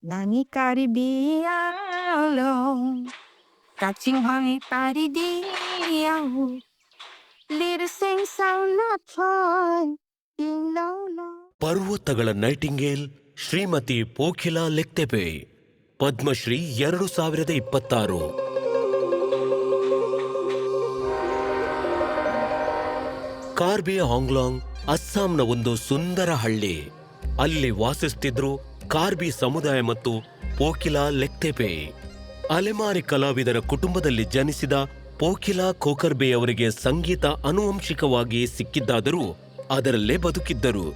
Nani caribiano, cachinghani paridiao, little sing sound not toy, ding long long. ಪರ್ವತಗಳ Nightingale Shrimati ಪೋಖಿಲಾ ಲೆಕ್ತೆಪೆ Padmashri 2026. Karbi Anglong ಅಸ್ಸಾಂನ ಒಂದು ಸುಂದರ ಹಳ್ಳಿ. ಅಲ್ಲಿ ವಾಸಿಸುತ್ತಿದ್ರು ಕಾರ್ಬಿ ಸಮುದಾಯ ಮತ್ತು ಪೋಖಿಲಾ ಲೆಕ್ತೆಪೆ. ಅಲೆಮಾರಿ ಕಲಾವಿದರ ಕುಟುಂಬದಲ್ಲಿ ಜನಿಸಿದ ಪೋಖಿಲಾ ಖೋಖರ್ಬೆ ಅವರಿಗೆ ಸಂಗೀತ ಆನುವಂಶಿಕವಾಗಿ ಸಿಕ್ಕಿದ್ದಾದರೂ ಅದರಲ್ಲೇ ಬದುಕಿದ್ದರು.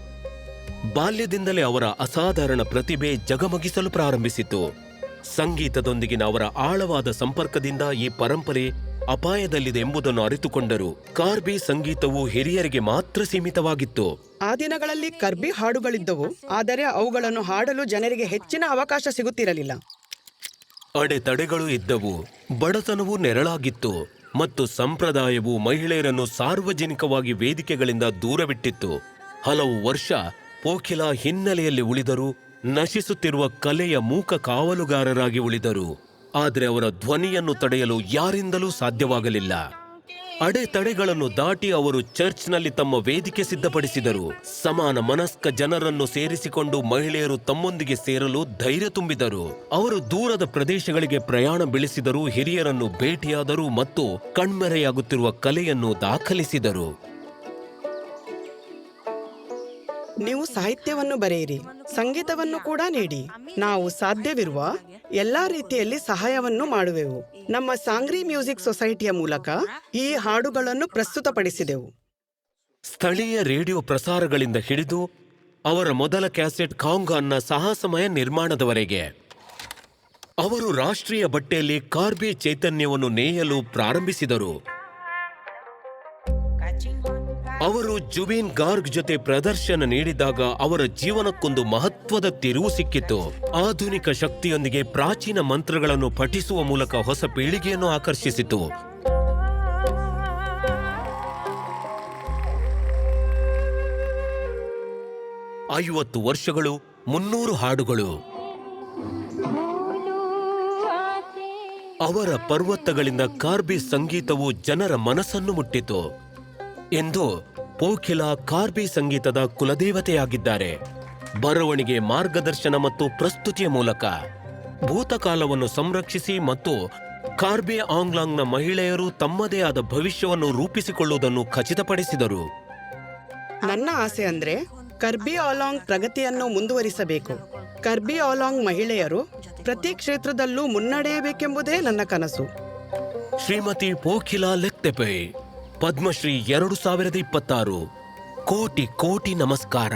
ಬಾಲ್ಯದಿಂದಲೇ ಅವರ ಅಸಾಧಾರಣ ಪ್ರತಿಭೆ ಜಗಮಗಿಸಲು ಪ್ರಾರಂಭಿಸಿತು. ಸಂಗೀತದೊಂದಿಗಿನ ಅವರ ಆಳವಾದ ಸಂಪರ್ಕದಿಂದ ಈ ಪರಂಪರೆ ಅಪಾಯದಲ್ಲಿದೆ ಎಂಬುದನ್ನು ಅರಿತುಕೊಂಡರು. ಕಾರ್ಬಿ ಸಂಗೀತವು ಹಿರಿಯರಿಗೆ ಮಾತ್ರ ಸೀಮಿತವಾಗಿತ್ತು. ಆ ದಿನಗಳಲ್ಲಿ ಕರ್ಬಿ ಹಾಡುಗಳಿದ್ದವು, ಆದರೆ ಅವುಗಳನ್ನು ಹಾಡಲು ಜನರಿಗೆ ಹೆಚ್ಚಿನ ಅವಕಾಶ ಸಿಗುತ್ತಿರಲಿಲ್ಲ. ಅಡೆತಡೆಗಳು ಇದ್ದವು, ಬಡತನವೂ ನೆರಳಾಗಿತ್ತು ಮತ್ತು ಸಂಪ್ರದಾಯವು ಮಹಿಳೆಯರನ್ನು ಸಾರ್ವಜನಿಕವಾಗಿ ವೇದಿಕೆಗಳಿಂದ ದೂರವಿಟ್ಟಿತ್ತು. ಹಲವು ವರ್ಷ ಪೋಖಿಲಾ ಹಿನ್ನೆಲೆಯಲ್ಲಿ ಉಳಿದರು, ನಶಿಸುತ್ತಿರುವ ಕಲೆಯ ಮೂಕ ಕಾವಲುಗಾರರಾಗಿ ಉಳಿದರು. ಆದರೆ ಅವರ ಧ್ವನಿಯನ್ನು ತಡೆಯಲು ಯಾರಿಂದಲೂ ಸಾಧ್ಯವಾಗಲಿಲ್ಲ. ಅಡೆತಡೆಗಳನ್ನು ದಾಟಿ ಅವರು ಚರ್ಚ್ನಲ್ಲಿ ತಮ್ಮ ವೇದಿಕೆ ಸಿದ್ಧಪಡಿಸಿದರು. ಸಮಾನ ಮನಸ್ಕ ಜನರನ್ನು ಸೇರಿಸಿಕೊಂಡು ಮಹಿಳೆಯರು ತಮ್ಮೊಂದಿಗೆ ಸೇರಲು ಧೈರ್ಯ ತುಂಬಿದರು. ಅವರು ದೂರದ ಪ್ರದೇಶಗಳಿಗೆ ಪ್ರಯಾಣ ಬೆಳೆಸಿದರು, ಹಿರಿಯರನ್ನು ಭೇಟಿಯಾದರು ಮತ್ತು ಕಣ್ಮರೆಯಾಗುತ್ತಿರುವ ಕಲೆಯನ್ನು ದಾಖಲಿಸಿದರು. ನೀವು ಸಾಹಿತ್ಯವನ್ನು ಬರೆಯಿರಿ, ಸಂಗೀತವನ್ನು ಕೂಡ ನೀಡಿ. ನಾವು ಸಾಧ್ಯವಿರುವ ಎಲ್ಲಾ ರೀತಿಯಲ್ಲಿ ಸಹಾಯವನ್ನು ಮಾಡುವೆವು. ನಮ್ಮ ಸಾಂಗ್ರಿ ಮ್ಯೂಸಿಕ್ ಸೊಸೈಟಿಯ ಮೂಲಕ ಈ ಹಾಡುಗಳನ್ನು ಪ್ರಸ್ತುತಪಡಿಸಿದೆವು. ಸ್ಥಳೀಯ ರೇಡಿಯೋ ಪ್ರಸಾರಗಳಿಂದ ಹಿಡಿದು ಅವರ ಮೊದಲ ಕ್ಯಾಸೆಟ್ ಕಾಂಗಾನ್ನ ಸಾಹಸಮಯ ನಿರ್ಮಾಣದವರೆಗೆ ಅವರು ರಾಷ್ಟ್ರೀಯ ಬಟ್ಟೆಯಲ್ಲಿ ಕಾರ್ಬಿ ಚೈತನ್ಯವನ್ನು ನೇಯಲು ಪ್ರಾರಂಭಿಸಿದರು. ಅವರು ಜುಬಿನ್ ಗಾರ್ಗ್ ಜೊತೆ ಪ್ರದರ್ಶನ ನೀಡಿದಾಗ ಅವರ ಜೀವನಕ್ಕೊಂದು ಮಹತ್ವದ ತಿರುವು ಸಿಕ್ಕಿತು. ಆಧುನಿಕ ಶಕ್ತಿಯೊಂದಿಗೆ ಪ್ರಾಚೀನ ಮಂತ್ರಗಳನ್ನು ಪಠಿಸುವ ಮೂಲಕ ಹೊಸ ಪೀಳಿಗೆಯನ್ನು ಆಕರ್ಷಿಸಿತು. ಐವತ್ತು ವರ್ಷಗಳು, 300 ಹಾಡುಗಳು. ಅವರ ಪರ್ವತಗಳಿಂದ ಕಾರ್ಬಿ ಸಂಗೀತವು ಜನರ ಮನಸ್ಸನ್ನು ಮುಟ್ಟಿತು. ಎಂದು ಪೋಖಿಲಾ ಕಾರ್ಬಿ ಸಂಗೀತದ ಕುಲದೇವತೆಯಾಗಿದ್ದಾರೆ. ಬರವಣಿಗೆ, ಮಾರ್ಗದರ್ಶನ ಮತ್ತು ಪ್ರಸ್ತುತಿಯ ಮೂಲಕ ಭೂತಕಾಲವನ್ನು ಸಂರಕ್ಷಿಸಿ ಮತ್ತು ಕಾರ್ಬಿ ಆಂಗ್ಲಾಂಗ್ನ ಮಹಿಳೆಯರು ತಮ್ಮದೇ ಆದ ಭವಿಷ್ಯವನ್ನು ರೂಪಿಸಿಕೊಳ್ಳುವುದನ್ನು ಖಚಿತಪಡಿಸಿದರು. ನನ್ನ ಆಸೆ ಅಂದ್ರೆ ಕರ್ಬಿ ಆಲಾಂಗ್ ಪ್ರಗತಿಯನ್ನು ಮುಂದುವರಿಸಬೇಕು. ಕರ್ಬಿ ಆಲಾಂಗ್ ಮಹಿಳೆಯರು ಪ್ರತಿ ಕ್ಷೇತ್ರದಲ್ಲೂ ಮುನ್ನಡೆಯಬೇಕೆಂಬುದೇ ನನ್ನ ಕನಸು. ಶ್ರೀಮತಿ ಪೋಖಿಲಾ ಲೆಕ್ತೆಪೆ ಪದ್ಮಶ್ರೀ 2026. ಕೋಟಿ ಕೋಟಿ ನಮಸ್ಕಾರ.